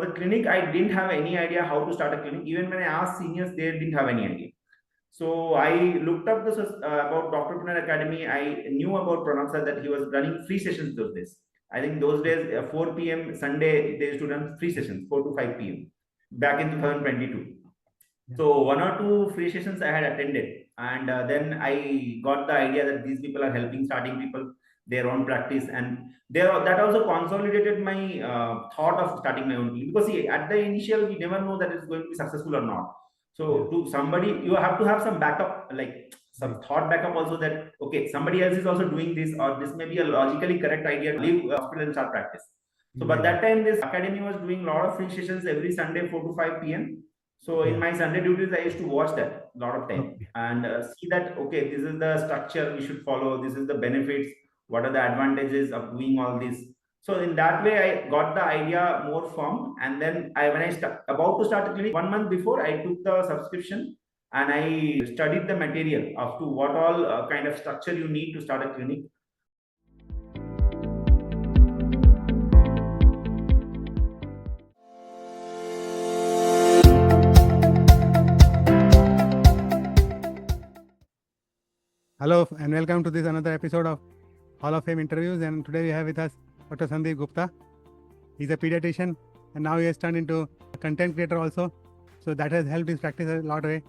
the clinic, I didn't have any idea how to start a clinic. Even when I asked seniors, they didn't have any idea. So I looked up this about Doctorpreneur Academy. I knew about Pranav sir that he was running free sessions those days. I think those days, 4 p.m. Sunday, they used to run free sessions, 4 to 5 p.m. back in 2022. Yeah. So one or two free sessions I had attended, and then I got the idea that these people are helping starting people their own practice, and that also consolidated my thought of starting my own clinic. Because see, at the initial, we never know that it's going to be successful or not. So to somebody, you have to have some backup, like some thought backup also, that okay, somebody else is also doing this, or this may be a logically correct idea to leave hospital and start practice. So but that time this academy was doing a lot of free sessions every Sunday 4 to 5 p.m. So in my Sunday duties, I used to watch that a lot of time and see that, okay, this is the structure we should follow. This is the benefits. What are the advantages of doing all this? So in that way, I got the idea more firm. And then when I about to start the clinic, 1 month before, I took the subscription and I studied the material of to what all kind of structure you need to start a clinic. Hello and welcome to this another episode of Hall of Fame interviews, and today we have with us Dr. Sandeep Gupta. He's a pediatrician and now he has turned into a content creator also. So that has helped his practice a lot way,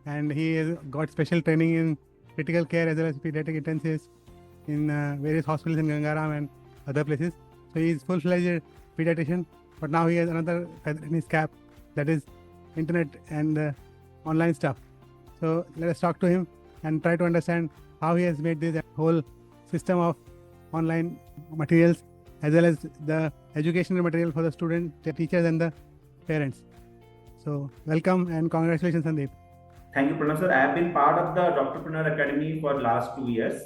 and he has got special training in critical care as well as pediatric intensives in various hospitals in Gangaram and other places. So he is full-fledged pediatrician, but now he has another feather in his cap, that is internet and online stuff. So let us talk to him and try to understand how he has made this whole system of online materials as well as the educational material for the students, the teachers and the parents. So welcome and congratulations, Sandeep. Thank you, Pranav sir. I have been part of the Doctorpreneur Academy for last 2 years,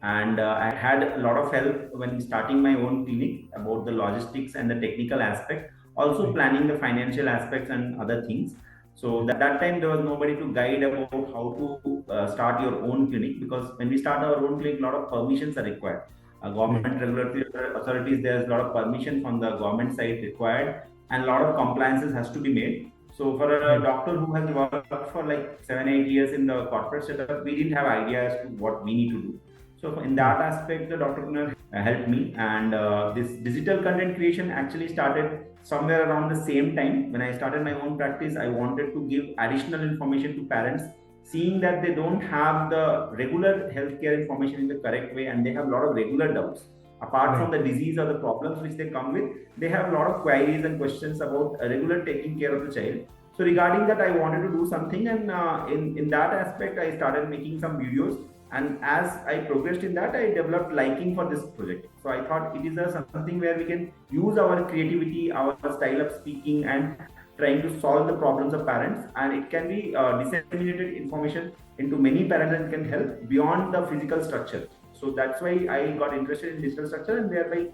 and I had a lot of help when starting my own clinic about the logistics and the technical aspect, also planning the financial aspects and other things. So that time there was nobody to guide about how to start your own clinic, because when we start our own clinic, a lot of permissions are required. Government regulatory authorities, there's a lot of permission from the government side required, and a lot of compliances has to be made. So for a doctor who has worked for like 7-8 years in the corporate setup, we didn't have idea as to what we need to do. So in that aspect, the Doctorpreneur helped me, and this digital content creation actually started somewhere around the same time. When I started my own practice, I wanted to give additional information to parents, seeing that they don't have the regular healthcare information in the correct way, and they have a lot of regular doubts. Apart from the disease or the problems which they come with, they have a lot of queries and questions about regular taking care of the child. So regarding that, I wanted to do something, and in that aspect, I started making some videos. And as I progressed in that, I developed liking for this project. So I thought it is something where we can use our creativity, our style of speaking, and trying to solve the problems of parents, and it can be disseminated information into many parents and can help beyond the physical structure. So that's why I got interested in digital structure, and thereby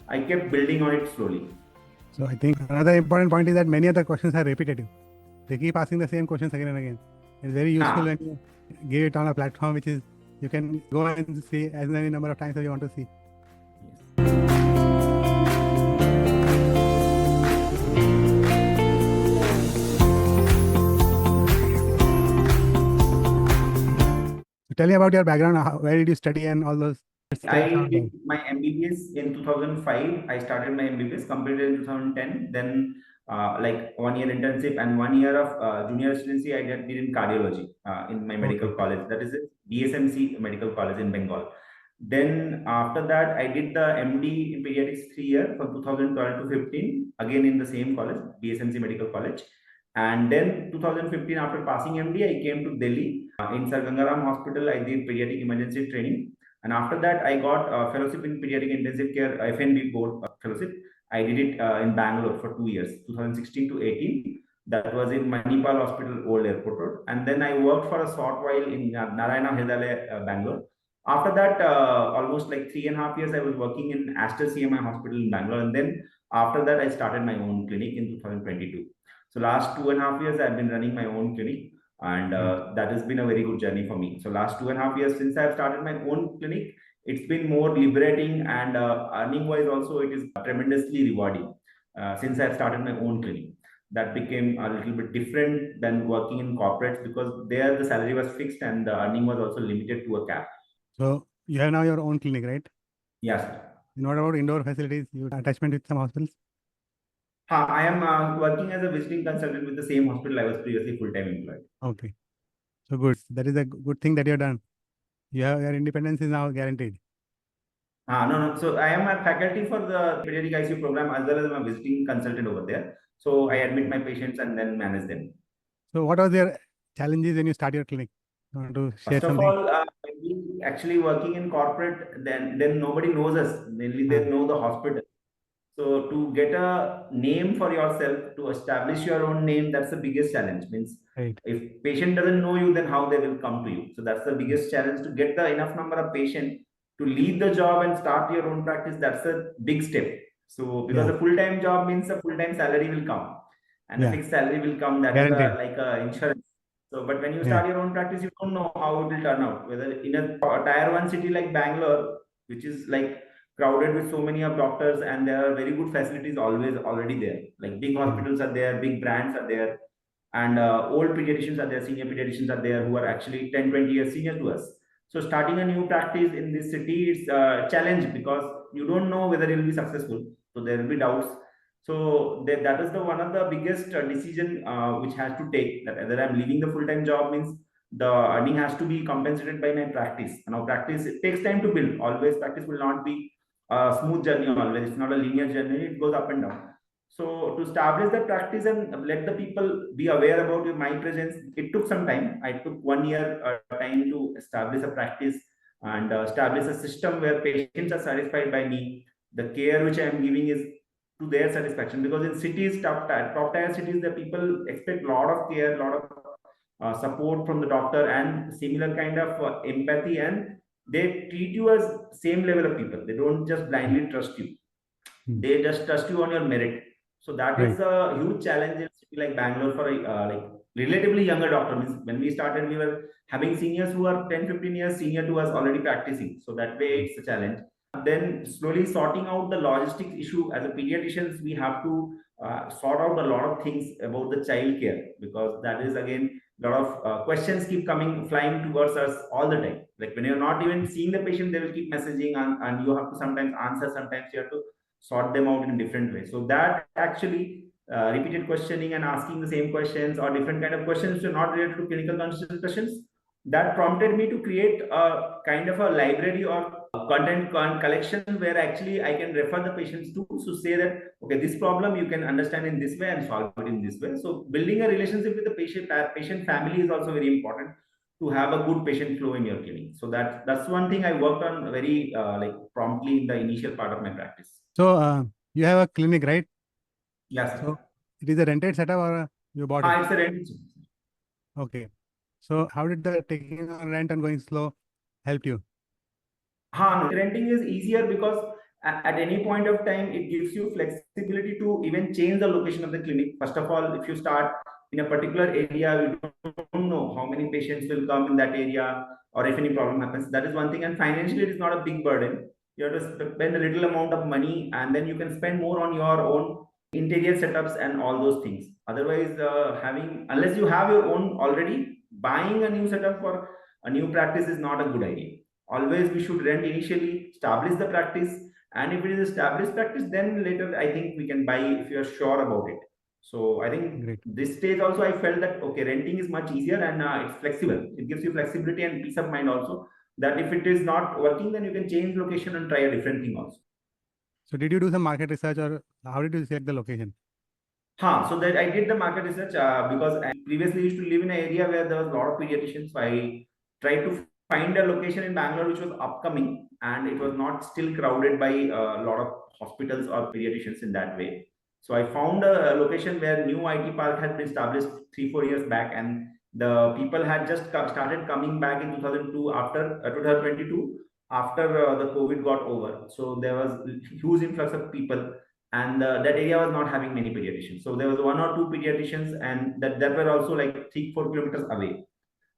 I kept building on it slowly. So I think another important point is that many of the questions are repetitive. They keep asking the same questions again and again. It's very useful when you give it on a platform which is you can go and see as many number of times as you want to see. So tell me about your background. Where did you study and all those? I did my MBBS in 2005. I started my MBBS, completed in 2010. Then like 1 year internship and 1 year of junior residency I did in cardiology in my medical college. That is it, DSMC Medical College in Bengal. Then after that, I did the MD in pediatrics 3 years from 2012 to 15, again in the same college, DSMC Medical College. And then 2015, after passing MD, I came to Delhi. In Sir Gangaram Hospital, I did pediatric emergency training. And after that, I got a fellowship in pediatric intensive care, FNB board fellowship. I did it in Bangalore for 2 years, 2016 to 18. That was in Manipal Hospital, Old Airport Road. And then I worked for a short while in Narayana Hridayalaya, Bangalore. After that, almost like 3.5 years, I was working in Aster CMI Hospital in Bangalore. And then after that, I started my own clinic in 2022. So last 2.5 years, I've been running my own clinic. And that has been a very good journey for me. So last 2.5 years since I've started my own clinic, it's been more liberating, and earning wise also it is tremendously rewarding. since I've started my own clinic. That became a little bit different than working in corporates because there the salary was fixed and the earning was also limited to a cap. So you have now your own clinic, right? Yes, sir. And what about indoor facilities? You attachment with some hospitals? I am working as a visiting consultant with the same hospital I was previously full-time employed. Okay. So good. That is a good thing that you have done. Your independence is now guaranteed. No. So I am a faculty for the pediatric ICU program as well as I'm a visiting consultant over there. So I admit my patients and then manage them. So what was your challenges when you start your clinic? You want to share First of something? all, we actually working in corporate, then nobody knows us. Mainly they know the hospital. So to get a name for yourself, to establish your own name, that's the biggest challenge. Means Right. if patient doesn't know you, then how they will come to you? So that's the biggest challenge to get the enough number of patient to leave the job and start your own practice. That's a big step. So because Yeah. a full-time job means a full-time salary will come and a Yeah. fixed salary will come. That is Guaranteed. like a insurance. So, but when you Yeah. start your own practice, you don't know how it will turn out. Whether in a tier one city like Bangalore, which is like crowded with so many of doctors and there are very good facilities always already there, like big hospitals are there, big brands are there, and old pediatricians are there, senior pediatricians are there who are actually 10, 20 years senior to us. So starting a new practice in this city is a challenge because you don't know whether it will be successful, so there will be doubts. So that is the one of the biggest decision which has to take, that whether I'm leaving the full-time job means the earning has to be compensated by my practice. Now practice, it takes time to build. Always practice will not be a smooth journey always. It's not a linear journey. It goes up and down. So to establish that practice and let the people be aware about my presence, it took some time. I took 1 year time to establish a practice and establish a system where patients are satisfied by me. The care which I am giving is to their satisfaction, because in cities, top tier cities, the people expect a lot of care, a lot of support from the doctor and similar kind of empathy, and they treat you as same level of people. They don't just blindly trust you, Hmm. they just trust you on your merit. So that Right. is a huge challenge in a city like Bangalore for a like relatively younger doctor. Means when we started, we were having seniors who are 10, 15 years senior to us already practicing. So that way it's a challenge. Then slowly sorting out the logistics issue. As a pediatricians, we have to sort out a lot of things about the child care, because that is again a lot of questions keep coming flying towards us all the time. Like when you're not even seeing the patient, they will keep messaging, and you have to sometimes answer, sometimes you have to sort them out in a different way. So that actually repeated questioning and asking the same questions or different kind of questions which are not related to clinical consultations, that prompted me to create a kind of a library or content collection where actually I can refer the patients to say that okay, this problem you can understand in this way and solve it in this way. So building a relationship with the patient family is also very important to have a good patient flow in your clinic. So that's one thing I worked on very like promptly in the initial part of my practice. So you have a clinic, right? Yes, So sir. it is a rented setup or you bought it? It's a rent. Okay. So how did the taking on rent and going slow help you? No, renting is easier because at any point of time it gives you flexibility to even change the location of the clinic. First of all, if you start in a particular area, you don't know how many patients will come in that area or if any problem happens. That is one thing, and financially it is not a big burden. You have to spend a little amount of money, and then you can spend more on your own interior setups and all those things. Otherwise, having unless you have your own already, buying a new setup for a new practice is not a good idea. Always we should rent initially, establish the practice, and if it is established practice, then later I think we can buy if you are sure about it. So I think Great. this stage also I felt that okay, renting is much easier, and it's flexible. It gives you flexibility and peace of mind also, that if it is not working, then you can change location and try a different thing also. So did you do some market research or how did you select the location? So that I did the market research because I previously used to live in an area where there was a lot of pediatricians. So I tried to find a location in Bangalore which was upcoming and it was not still crowded by a lot of hospitals or pediatricians in that way. So I found a location where new IT park had been established 3, 4 years back, and the people had just started coming back in 2002 after 2022 after the COVID got over. So there was huge influx of people, and that area was not having many pediatricians. So there was 1 or 2 pediatricians, and that were also like 3, 4 kilometers away.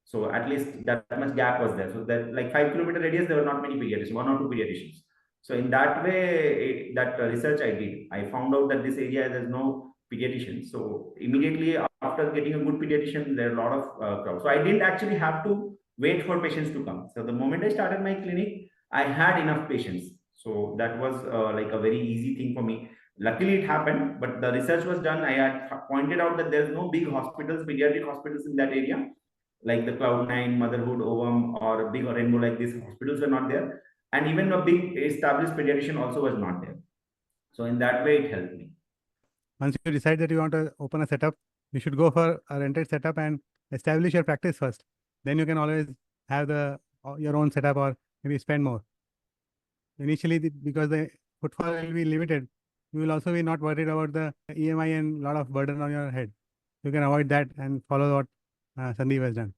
So at least that much gap was there. So that like 5 kilometer radius, there were not many pediatricians, 1 or 2 pediatricians. So in that way, that research I did, I found out that this area there's no pediatrician. So immediately after getting a good pediatrician, there are a lot of crowd. So I didn't actually have to wait for patients to come. So the moment I started my clinic, I had enough patients. So that was like a very easy thing for me. Luckily, it happened, but the research was done. I had pointed out that there's no big hospitals, pediatric hospitals in that area, like the Cloud9, Motherhood, OVM, or Big or Rainbow, like these hospitals were not there. And even a big established pediatrician also was not there. So in that way, it helped me. Once you decide that you want to open a setup, you should go for a rented setup and establish your practice first. Then you can always have your own setup or maybe spend more. Initially, because the footfall will be limited, you will also be not worried about the EMI and a lot of burden on your head. You can avoid that and follow what Sandeep has done.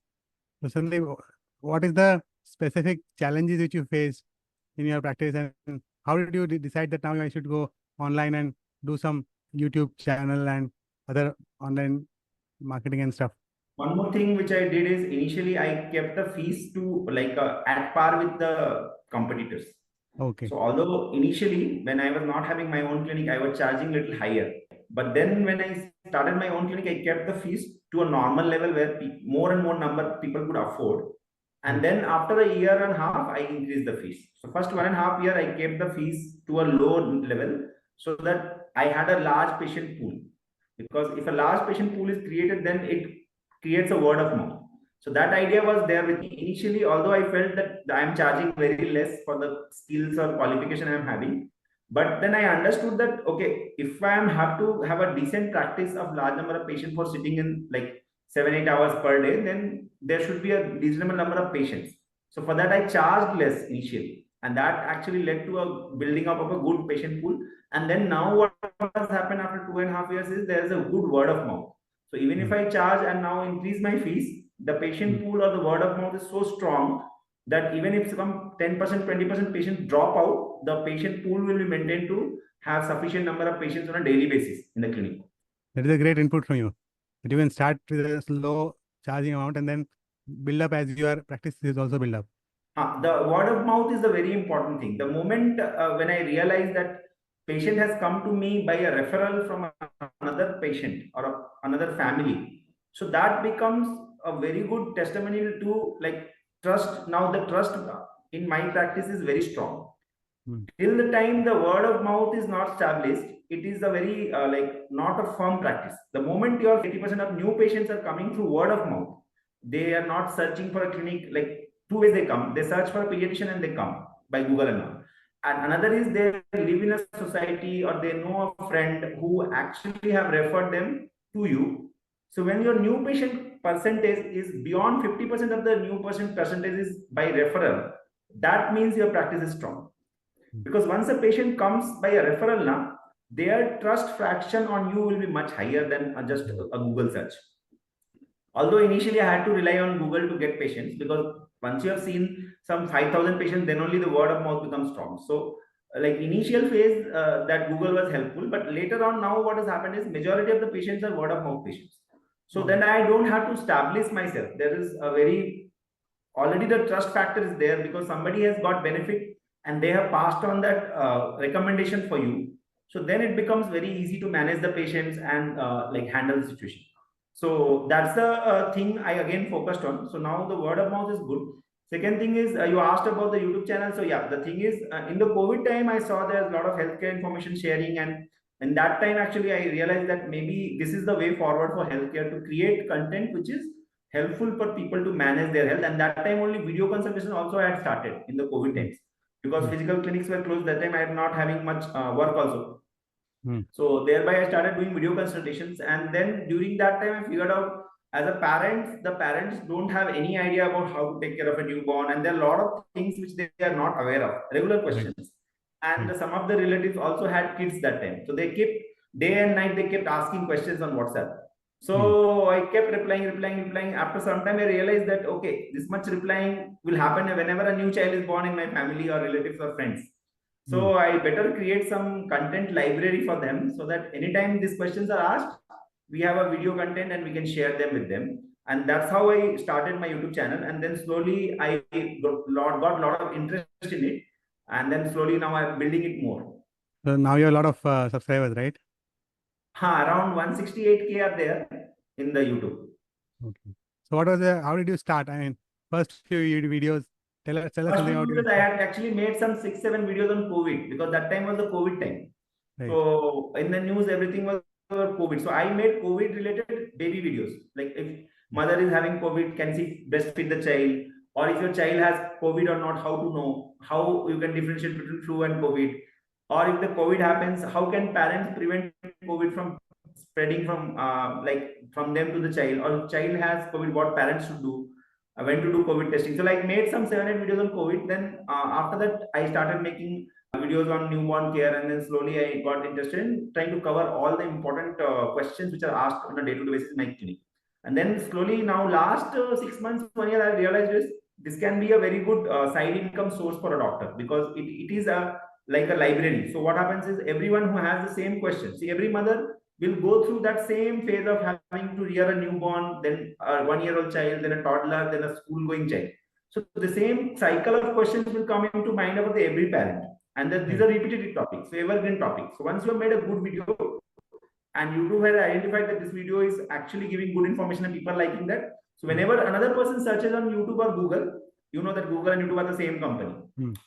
So Sandeep, what is the specific challenges which you faced in your practice, and how did you decide that now I should go online and do some YouTube channel and other online marketing and stuff? One more thing which I did is initially I kept the fees to like at par with the competitors. Okay. So although initially when I was not having my own clinic, I was charging a little higher. But then when I started my own clinic, I kept the fees to a normal level where more and more number people could afford. And then after a year and a half, I increased the fees. So first 1.5 years, I kept the fees to a low level so that I had a large patient pool. Because if a large patient pool is created, then it creates a word of mouth. So that idea was there with me initially, although I felt that I'm charging very less for the skills or qualification I'm having. But then I understood that, okay, if I have to have a decent practice of large number of patients for sitting in like 7-8 hours per day, then there should be a reasonable number of patients. So for that, I charged less initially. And that actually led to a building up of a good patient pool. And then now what has happened after 2.5 years is there's a good word of mouth. So even if I charge and now increase my fees, the patient pool or the word of mouth is so strong that even if some 10%, 20% patients drop out, the patient pool will be maintained to have sufficient number of patients on a daily basis in the clinic. That is a great input from you. That you can start with a low charging amount and then build up as your practice is also build up. The word of mouth is a very important thing. The moment when I realized that patient has come to me by a referral from another patient or another family, so that becomes a very good testimonial to like trust. Now the trust in my practice is very strong. Till the time the word of mouth is not established, it is a very like not a firm practice. The moment your 80% of new patients are coming through word of mouth, they are not searching for a clinic. Like two ways they come: they search for a pediatrician and they come by Google and all. And another is they live in a society or they know a friend who actually have referred them to you. So when your new patient percentage is beyond 50% of the new patient percentage is by referral, that means your practice is strong. Because once a patient comes by a referral now, their trust fraction on you will be much higher than just a Google search. Although initially I had to rely on Google to get patients, because once you have seen some 5,000 patients, then only the word of mouth becomes strong. So like initial phase that Google was helpful, but later on now what has happened is majority of the patients are word of mouth patients. So then I don't have to establish myself. There is a very, already the trust factor is there because somebody has got benefit and they have passed on that recommendation for you. So then it becomes very easy to manage the patients and like handle the situation. So that's the thing I again focused on. So now the word of mouth is good. Second thing is you asked about the YouTube channel. So yeah, the thing is in the COVID time, I saw there's a lot of healthcare information sharing, and in that time actually I realized that maybe this is the way forward for healthcare, to create content which is helpful for people to manage their health. And that time only video consultation also had started in the COVID times, because physical clinics were closed that time. I am not having much work also. So thereby I started doing video consultations. And then during that time I figured out, as a parent, the parents don't have any idea about how to take care of a newborn, and there are a lot of things which they are not aware of, regular questions. And some of the relatives also had kids that time, so they kept day and night they kept asking questions on WhatsApp. So I kept replying. After some time, I realized that okay, this much replying will happen whenever a new child is born in my family or relatives or friends. So I better create some content library for them, so that anytime these questions are asked, we have a video content and we can share them with them. And that's how I started my YouTube channel. And then slowly I got a lot of interest in it. and then slowly now I'm building it more. So now you have a lot of subscribers, right? Around 168K are there in the YouTube. Okay. So how did you start? I mean, first few videos, tell us First something few about videos, your. I had actually made some 6-7 videos on COVID, because that time was the COVID time. Right. So in the news, everything was about COVID. So I made COVID related baby videos. Like if mother is having COVID, can she breastfeed the child? Or if your child has COVID or not, how to know? How you can differentiate between flu and COVID? Or if the COVID happens, how can parents prevent COVID from spreading from from them to the child? Or child has COVID, what parents should do? When to do COVID testing. So like made some 7-8 videos on COVID. Then after that, I started making videos on newborn care, and then slowly I got interested in trying to cover all the important questions which are asked on a day-to-day basis in my clinic. And then slowly now, last 6 months, 1 year, I realized this can be a very good side income source for a doctor, because it is a like a library. So what happens is everyone who has the same question, see, every mother will go through that same phase of having to rear a newborn, then a 1-year-old child, then a toddler, then a school-going child. So the same cycle of questions will come into mind about every parent, and then these are repetitive topics, so evergreen topics. So once you have made a good video and YouTube has identified that this video is actually giving good information and people are liking that, so whenever another person searches on YouTube or Google, you know that Google and YouTube are the same company.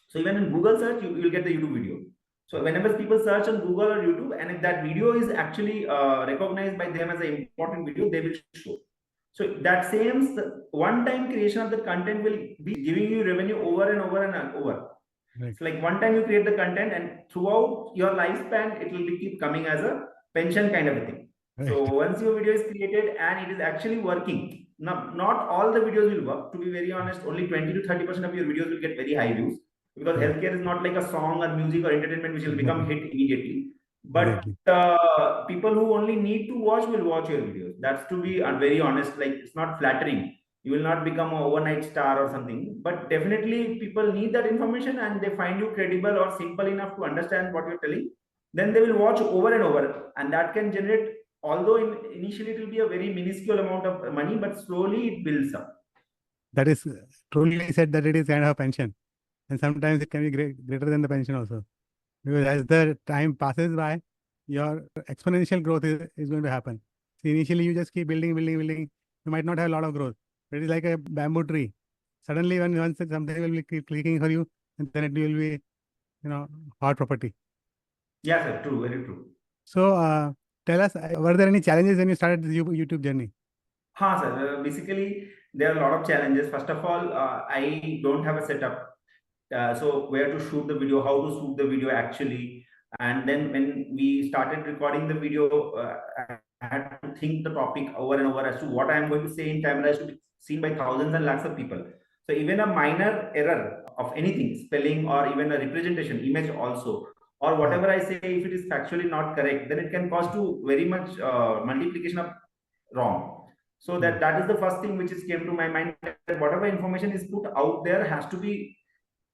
So even in Google search, you will get the YouTube video. So whenever people search on Google or YouTube, and if that video is actually recognized by them as an important video, they will show. So that same one-time creation of the content will be giving you revenue over and over and over. Right. So like one time you create the content, and throughout your lifespan, it will keep coming as a pension kind of a thing. Right. So once your video is created and it is actually working, now not all the videos will work. To be very honest, only 20 to 30% of your videos will get very high views, because healthcare is not like a song or music or entertainment which will become hit immediately. But people who only need to watch will watch your videos. That's to be very honest. Like, it's not flattering. You will not become an overnight star or something, but definitely people need that information, and they find you credible or simple enough to understand what you're telling. Then they will watch over and over, and that can generate, although initially it will be a very minuscule amount of money, but slowly it builds up. That is truly said, that it is kind of a pension, and sometimes it can be greater than the pension also, because as the time passes by, your exponential growth is going to happen. So initially you just keep building. You might not have a lot of growth. It is like a bamboo tree. Suddenly, once something will be clicking for you, and then it will be, hard property. Yes, sir. True. Very true. So, tell us, were there any challenges when you started this YouTube journey? Sir. Basically, there are a lot of challenges. First of all, I don't have a setup. So where to shoot the video, how to shoot the video actually. And then when we started recording the video, I had to think the topic over and over as to what I am going to say in camera is to be seen by thousands and lakhs of people. So even a minor error of anything, spelling or even a representation, image also, or whatever I say, if it is factually not correct, then it can cause to very much multiplication of wrong. So that is the first thing which is came to my mind, that whatever information is put out there has to be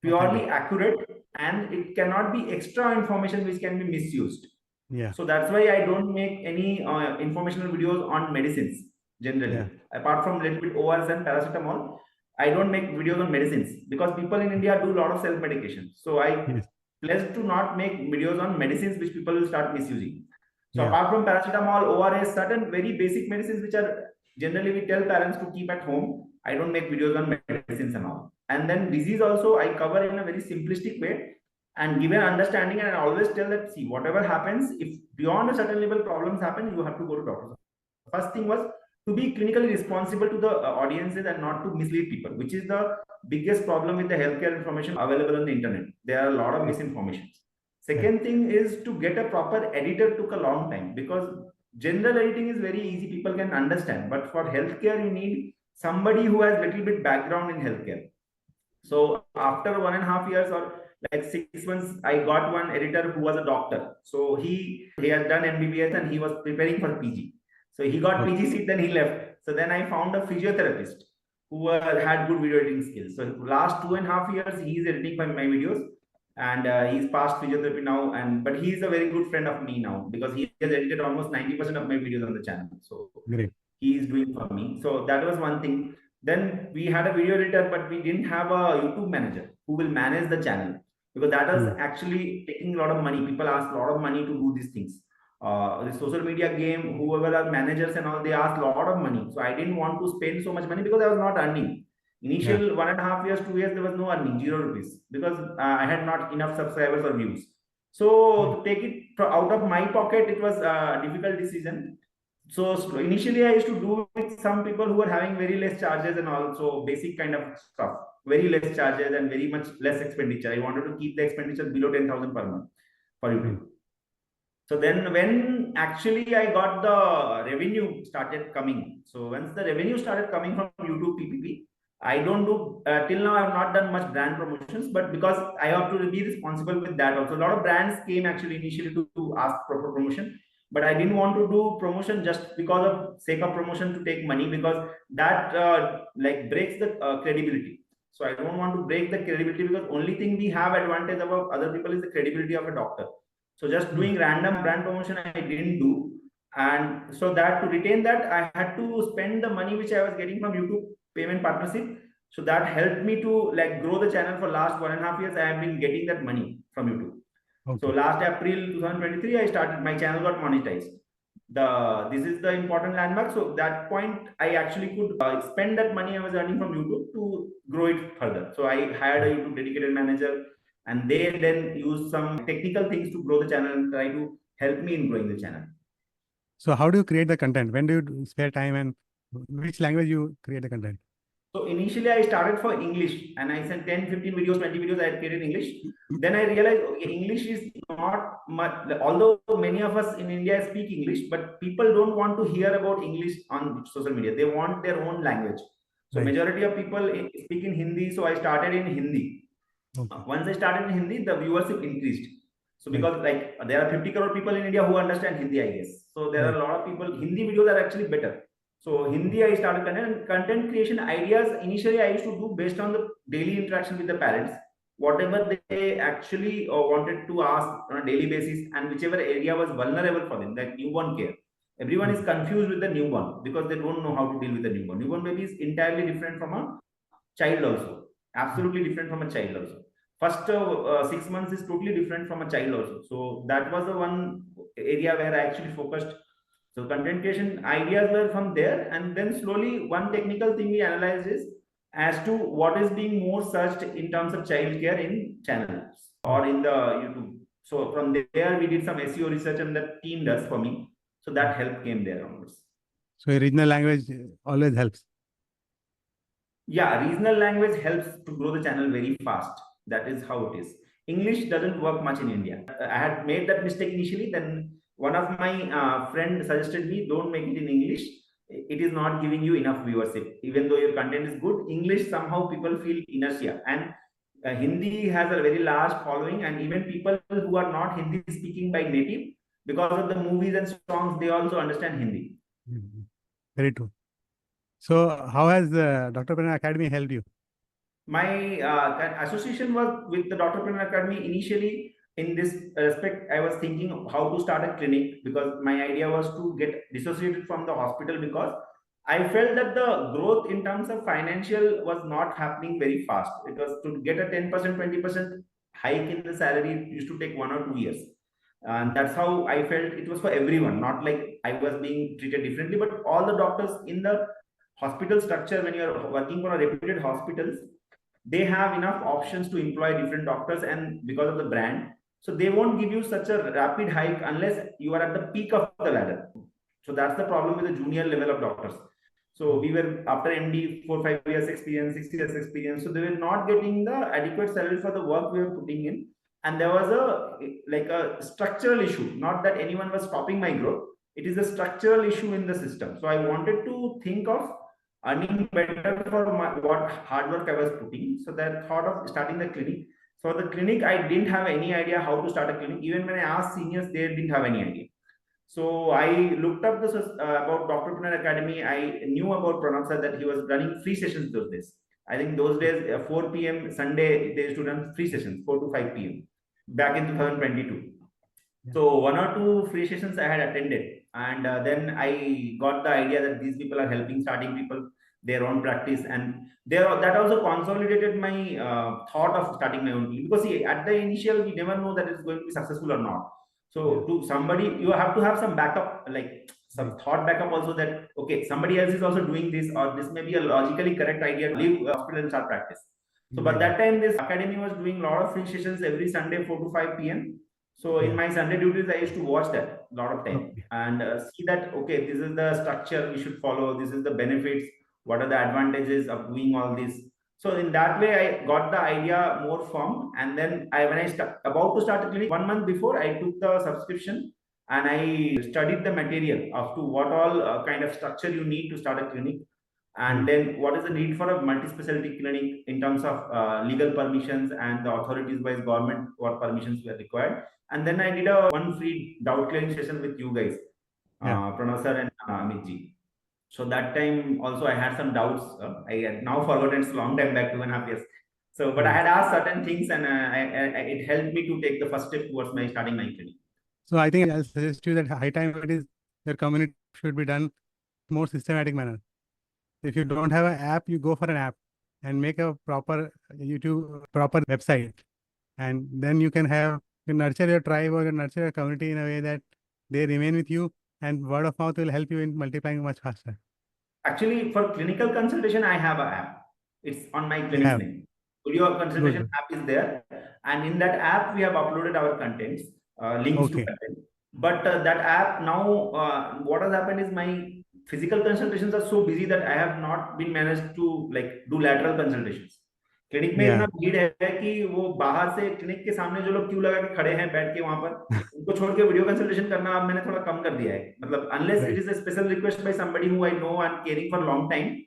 purely accurate, and it cannot be extra information which can be misused. So that's why I don't make any informational videos on medicines generally. Apart from little bit ORS and paracetamol, I don't make videos on medicines, because people in India do a lot of self-medication. So I pledge to not make videos on medicines which people will start misusing. So apart from paracetamol, ORS, certain very basic medicines which are generally we tell parents to keep at home, I don't make videos on medicines and all. And then disease also I cover in a very simplistic way and give an understanding, and I always tell that, see, whatever happens, if beyond a certain level problems happen, you have to go to doctors. First thing was to be clinically responsible to the audiences and not to mislead people, which is the biggest problem with the healthcare information available on the internet. There are a lot of misinformation. Second thing is to get a proper editor took a long time, because general editing is very easy, people can understand, but for healthcare you need somebody who has little bit background in healthcare. So after 1.5 years or like 6 months, I got one editor who was a doctor. So he had done MBBS and he was preparing for PG. So he got PG seat, then he left. So then I found a physiotherapist who had good video editing skills. So last 2.5 years, he is editing my videos, and he's past physiotherapy now. But he is a very good friend of me now, because he has edited almost 90% of my videos on the channel. So he is doing for me. So that was one thing. Then we had a video editor, but we didn't have a YouTube manager who will manage the channel. because that is actually taking a lot of money. People ask a lot of money to do these things. The social media game, whoever are managers and all, they ask a lot of money. So I didn't want to spend so much money because I was not earning. Initial 1.5 years, 2 years, there was no earning, 0 rupees, because I had not enough subscribers or views. So to take it out of my pocket, it was a difficult decision. So initially, I used to do with some people who were having very less charges and also basic kind of stuff, very less charges and very much less expenditure. I wanted to keep the expenditure below 10,000 per month for YouTube. So then when actually I got the revenue started coming. So once the revenue started coming from YouTube PPP, I don't do, till now I have not done much brand promotions, but because I have to be responsible with that also. A lot of brands came actually initially to ask for promotion, but I didn't want to do promotion just because of sake of promotion to take money, because that like breaks the credibility. So I don't want to break the credibility, because only thing we have advantage above other people is the credibility of a doctor. So just doing random brand promotion I didn't do. And so that to retain that, I had to spend the money which I was getting from YouTube payment partnership. So that helped me to like grow the channel for last 1.5 years. I have been getting that money from YouTube. So last April 2023, I started, my channel got monetized. This is the important landmark. So that point, I actually could spend that money I was earning from YouTube to grow it further. So I hired a YouTube dedicated manager, and they then use some technical things to grow the channel and try to help me in growing the channel. So how do you create the content? When do you spare time, and which language you create the content? So initially I started for English, and I sent 10, 15 videos, 20 videos I had created in English. Then I realized, okay, English is not much, although many of us in India speak English, but people don't want to hear about English on social media. They want their own language. So majority of people speak in Hindi. So I started in Hindi. Once I started in Hindi, the viewership increased. So because like there are 50 crore people in India who understand Hindi, I guess. So there are a lot of people, Hindi videos are actually better. So Hindi, I started content creation ideas. Initially, I used to do based on the daily interaction with the parents, whatever they actually wanted to ask on a daily basis, and whichever area was vulnerable for them, like newborn care. Everyone is confused with the newborn because they don't know how to deal with the newborn. Newborn baby is entirely different from a child also. Absolutely different from a child also. First 6 months is totally different from a child also. So that was the one area where I actually focused. So content creation ideas were from there, and then slowly one technical thing we analyzed is as to what is being more searched in terms of childcare in channels or in the YouTube. So from there we did some SEO research, and the team does for me. So that help came there onwards. So regional language always helps. Yeah, regional language helps to grow the channel very fast. That is how it is. English doesn't work much in India. I had made that mistake initially. Then one of my friend suggested me, don't make it in English. It is not giving you enough viewership. Even though your content is good, English somehow people feel inertia. And Hindi has a very large following, and even people who are not Hindi speaking by native, because of the movies and songs, they also understand Hindi. Very true. So how has the Doctorpreneur Academy helped you? My association was with the Doctorpreneur Academy. Initially, in this respect, I was thinking how to start a clinic, because my idea was to get dissociated from the hospital, because I felt that the growth in terms of financial was not happening very fast. It was to get a 10%, 20% hike in the salary used to take 1 or 2 years. And that's how I felt it was for everyone, not like I was being treated differently, but all the doctors in the hospital structure, when you're working for a reputed hospitals, they have enough options to employ different doctors, and because of the brand, so they won't give you such a rapid hike unless you are at the peak of the ladder. So that's the problem with the junior level of doctors. So we were after MD 4-5 years experience, 6 years experience, so they were not getting the adequate salary for the work we were putting in. And there was a structural issue, not that anyone was stopping my growth. It is a structural issue in the system. So I wanted to think of earning better for what hard work I was putting. So that thought of starting the clinic. So the clinic, I didn't have any idea how to start a clinic. Even when I asked seniors, they didn't have any idea. So I looked up this about Doctorpreneur Academy. I knew about Pranav sir, that he was running free sessions those days. I think those days 4 p.m. Sunday they used to run free sessions 4 to 5 p.m. back in 2022. So 1 or 2 free sessions I had attended, and then I got the idea that these people are helping starting people. their own practice, and that also consolidated my thought of starting my own clinic. Because see, at the initial, we never know that it's going to be successful or not. So to somebody, you have to have some backup, like some thought backup also, that okay, somebody else is also doing this, or this may be a logically correct idea to leave hospital and start practice. So but that time this academy was doing a lot of free sessions every Sunday 4 to 5 p.m. So in my Sunday duties, I used to watch that a lot of time and see that, okay, this is the structure we should follow. This is the benefits. What are the advantages of doing all this? So in that way, I got the idea more firm. And then when I about to start a clinic, 1 month before, I took the subscription and I studied the material of to what all kind of structure you need to start a clinic. And then what is the need for a multi-specialty clinic in terms of legal permissions and the authorities wise government, what permissions were required. And then I did a one free doubt clearing session with you guys, Pranav sir and Amit ji. So that time also I had some doubts. I had now forgotten, it's a long time back, 2.5 years. So, but I had asked certain things, and it helped me to take the first step towards my starting my clinic. So I think I'll suggest you that high time it is your community should be done more systematic manner. If you don't have an app, you go for an app and make a proper YouTube, proper website. And then you can nurture your tribe or nurture your community in a way that they remain with you, and word of mouth will help you in multiplying much faster. Actually, for clinical consultation, I have an app. It's on my clinic's name. Video consultation app is there. And in that app, we have uploaded our contents, links to content. But that app now, what has happened is my physical consultations are so busy that I have not been managed to like do lateral consultations. Clinic में इतना भीड़ है कि वो बाहर से clinic के सामने जो लोग क्यू लगा के खड़े हैं बैठ के वहां पर, उनको छोड़ के वीडियो कंसल्टेशन करना अब मैंने थोड़ा कम कर दिया है. मतलब unless it is a special request by somebody who I know and caring for a long time,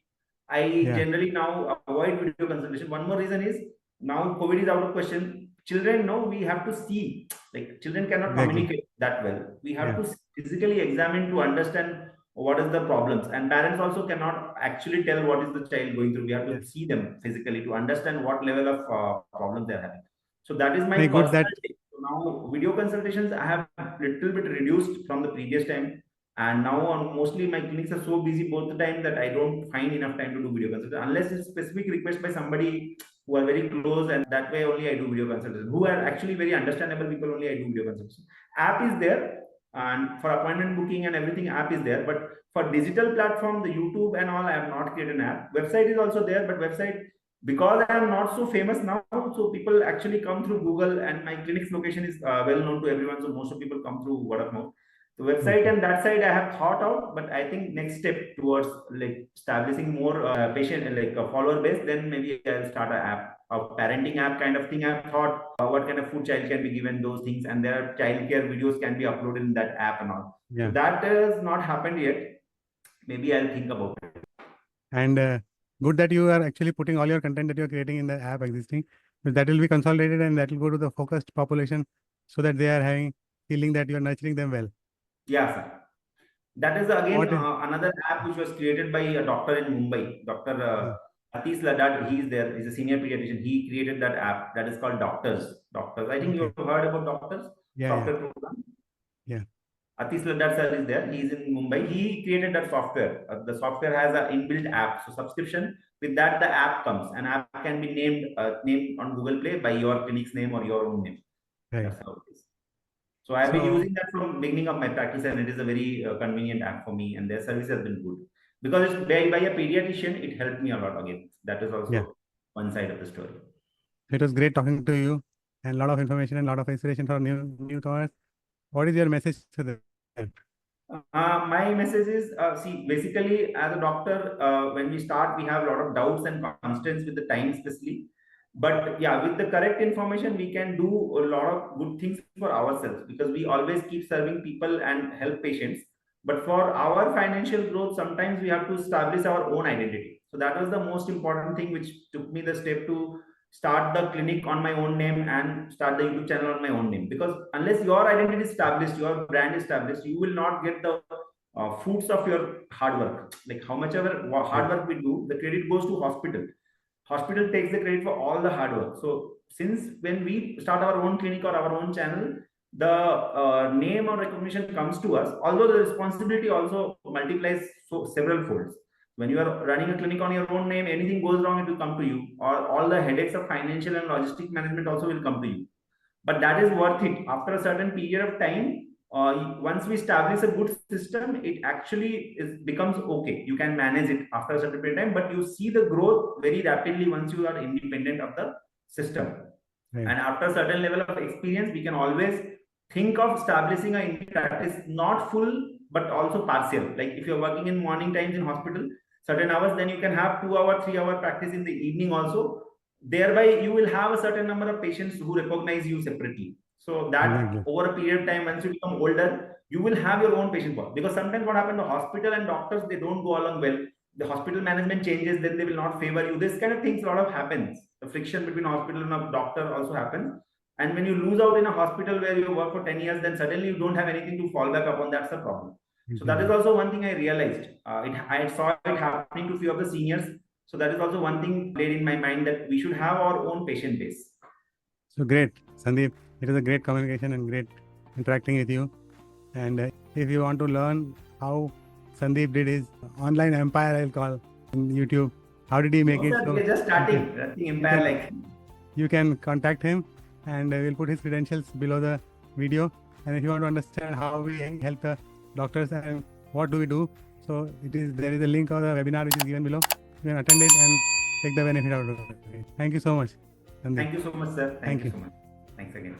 I generally now avoid video consultation. One more reason is now COVID is out of question. Children, no, we have to see, like children cannot communicate that well. We have to physically examine to understand what is the problems, and parents also cannot actually tell what is the child going through. We have to see them physically to understand what level of problems they're having. So that is my personal take. So now video consultations I have little bit reduced from the previous time, and now mostly my clinics are so busy both the time that I don't find enough time to do video consultation unless it's specific request by somebody who are very close, and that way only I do video consultation. Who are actually very understandable people, only I do video consultation. App is there, and for appointment booking and everything, app is there. But for digital platform, the YouTube and all, I have not created an app. Website is also there, but website, because I am not so famous now, so people actually come through Google, and my clinic's location is well known to everyone, so most of people come through word of mouth. The website and that side I have thought out, but I think next step towards like establishing more patient like a follower base, then maybe I'll start an app, a parenting app kind of thing. I've thought what kind of food child can be given, those things, and there are childcare videos can be uploaded in that app and all. So that has not happened yet. Maybe I'll think about it. And good that you are actually putting all your content that you're creating in the app existing, but that will be consolidated and that will go to the focused population so that they are having feeling that you're nurturing them well. Yeah, sir. That is again another app which was created by a doctor in Mumbai, Dr. Atish Ladad. He is there. He's a senior pediatrician. He created that app that is called Doctors. I think you've heard about Doctors. Software program. Atish Ladad sir is there. He is in Mumbai. He created that software. The software has an inbuilt app. So subscription, with that the app comes. An app can be named on Google Play by your clinic's name or your own name. That's how it is. So I've been using that from beginning of my practice, and it is a very convenient app for me, and their service has been good. Because it's by a pediatrician, it helped me a lot again. That is also one side of the story. It was great talking to you, and a lot of information and a lot of inspiration for newcomers. What is your message to them? My message is, see, basically as a doctor, when we start, we have a lot of doubts and constraints with the time especially. But yeah, with the correct information, we can do a lot of good things for ourselves, because we always keep serving people and help patients. But for our financial growth, sometimes we have to establish our own identity. So that was the most important thing which took me the step to start the clinic on my own name and start the YouTube channel on my own name. Because unless your identity is established, your brand is established, you will not get the fruits of your hard work. Like how much ever hard work we do, the credit goes to hospital. Hospital takes the credit for all the hard work. So since when we start our own clinic or our own channel, the name or recognition comes to us, although the responsibility also multiplies several folds. When you are running a clinic on your own name, anything goes wrong, it will come to you, or all the headaches of financial and logistic management also will come to you. But that is worth it. After a certain period of time, once we establish a good system, it actually becomes okay. You can manage it after a certain period of time, but you see the growth very rapidly once you are independent of the system. Right. And after a certain level of experience, we can always think of establishing a independent practice, not full, but also partial. Like if you're working in morning times in hospital, certain hours, then you can have 2 hour, 3 hour practice in the evening also. Thereby, you will have a certain number of patients who recognize you separately. So that Exactly. over a period of time, once you become older, you will have your own patient pool. Because sometimes what happens, the hospital and doctors, they don't go along well. The hospital management changes, then they will not favor you. This kind of things a lot of happens. The friction between hospital and a doctor also happens. And when you lose out in a hospital where you work for 10 years, then suddenly you don't have anything to fall back upon. That's the problem. So that is also one thing I realized. I saw it happening to a few of the seniors. So that is also one thing played in my mind, that we should have our own patient base. So great, Sandeep. It was a great communication and great interacting with you. And if you want to learn how Sandeep did his online empire, I'll call in YouTube. How did he make it? So we are just starting. Nothing empire like. You can contact him, and we'll put his credentials below the video. And if you want to understand how we help the doctors and what do we do, so there is a link of the webinar which is given below. You can attend it and take the benefit out of it. Thank you so much, Sandeep. Thank you so much, sir. Thank you So much. Thanks again.